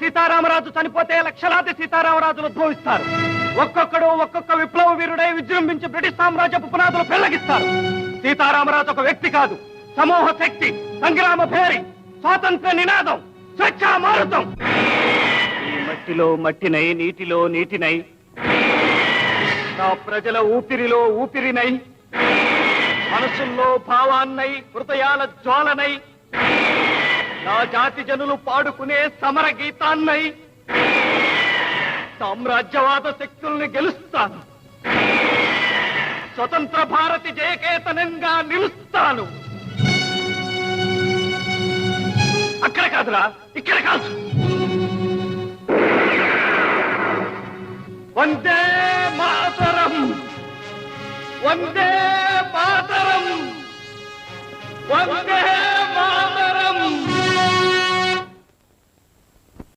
సీతారామరాజు చనిపోతే లక్షలాది సీతారామరాజులు ఉద్భవిస్తారు. ఒక్కొక్కడు ఒక్కొక్క విప్లవ వీరుడై విజృంభించి బ్రిటిష్ సామ్రాజ్యపు పునాదులు పెళ్లగిస్తారు. సీతారామరాజు ఒక వ్యక్తి కాదు, సమూహ శక్తి, సంగ్రామ భేరి, స్వాతంత్ర నినాదం, స్వేచ్ఛా మారుతం. ఈ మట్టిలో మట్టినై, నీటిలో నీటినై, నా ప్రజల ఊపిరిలో ఊపిరినై, మనసుల్లో భావాన్నై, హృదయాల జ్వాలనై, నా జాతి జనులు పాడుకునే సమర గీతాన్నై సామ్రాజ్యవాద శక్తుల్ని గెలుస్తాను. స్వతంత్ర భారతి జయకేతనంగా నిలుస్తాను. అక్కడ కాదురా, ఇక్కడ కాదు. వందే మాతరం, వందే మాతరం, వందే